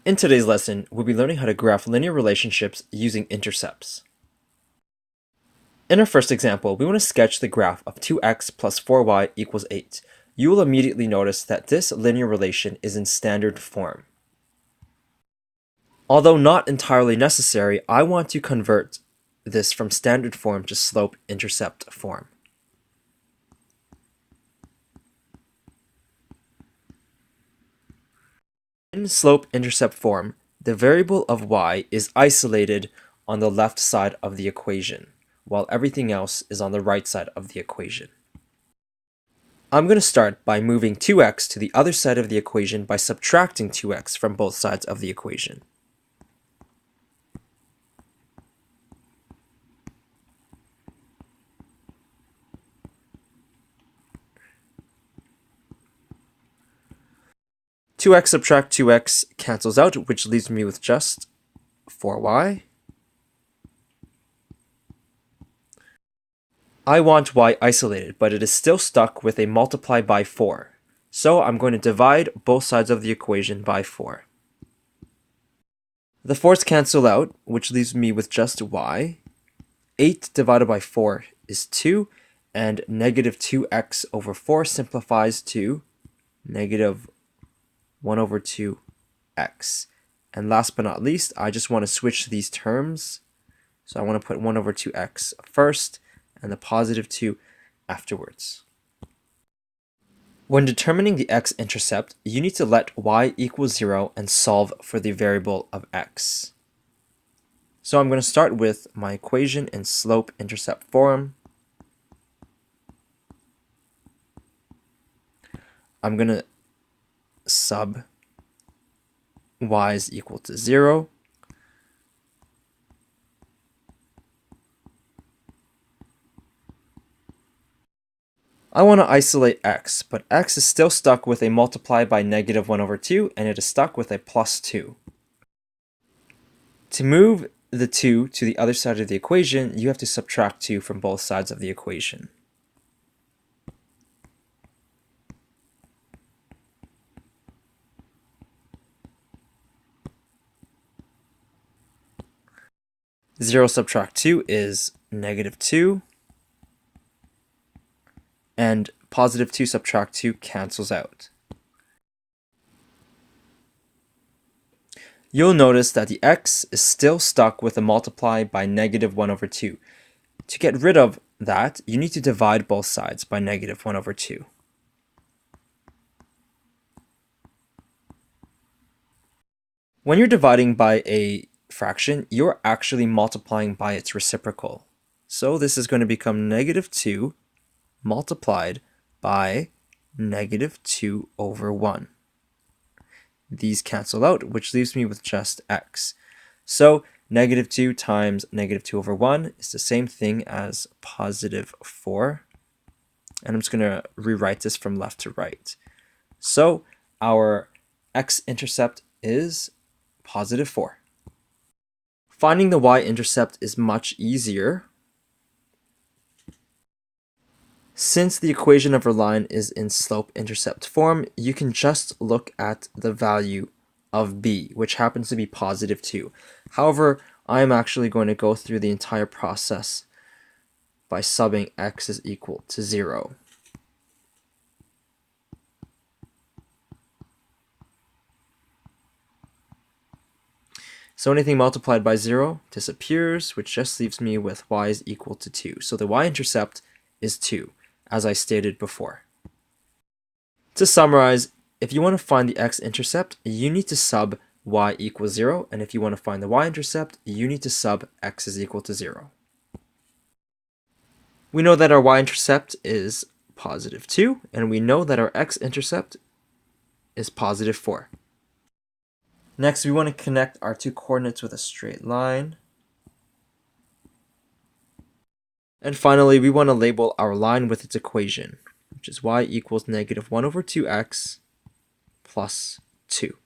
In today's lesson, we'll be learning how to graph linear relationships using intercepts. In our first example, we want to sketch the graph of 2x plus 4y equals 8. You will immediately notice that this linear relation is in standard form. Although not entirely necessary, I want to convert this from standard form to slope-intercept form. In slope-intercept form, the variable of y is isolated on the left side of the equation, while everything else is on the right side of the equation. I'm going to start by moving 2x to the other side of the equation by subtracting 2x from both sides of the equation. Two x subtract 2x cancels out, which leaves me with just 4y. I want y isolated, but it is still stuck with a multiply by 4. So I'm going to divide both sides of the equation by 4. The 4's cancel out, which leaves me with just y. 8 divided by 4 is 2, and negative 2x over 4 simplifies to negative 1 over 2x. And last but not least, I just want to switch these terms. So I want to put 1 over 2x first and the positive 2 afterwards. When determining the x-intercept, you need to let y equal 0 and solve for the variable of x. So I'm going to start with my equation in slope-intercept form. I'm going to sub y is equal to 0. I want to isolate x, but x is still stuck with a multiply by negative 1 over 2, and it is stuck with a plus 2. To move the 2 to the other side of the equation, you have to subtract 2 from both sides of the equation. Zero subtract 2 is negative 2. And positive 2 subtract 2 cancels out. You'll notice that the x is still stuck with a multiply by negative 1 over 2. To get rid of that, you need to divide both sides by negative 1 over 2. When you're dividing by a fraction, you're actually multiplying by its reciprocal. So this is going to become negative 2 multiplied by negative 2 over 1. These cancel out, which leaves me with just x. So negative 2 times negative 2 over 1 is the same thing as positive 4. And I'm just going to rewrite this from left to right. So our x-intercept is positive 4. Finding the y-intercept is much easier. Since the equation of our line is in slope-intercept form, you can just look at the value of b, which happens to be positive 2. However, I'm actually going to go through the entire process by subbing x is equal to 0. So anything multiplied by 0 disappears, which just leaves me with y is equal to 2. So the y-intercept is 2, as I stated before. To summarize, if you want to find the x-intercept, you need to sub y equals 0, and if you want to find the y-intercept, you need to sub x is equal to 0. We know that our y-intercept is positive 2, and we know that our x-intercept is positive 4. Next, we want to connect our two coordinates with a straight line. And finally, we want to label our line with its equation, which is y equals negative 1 over 2x plus 2.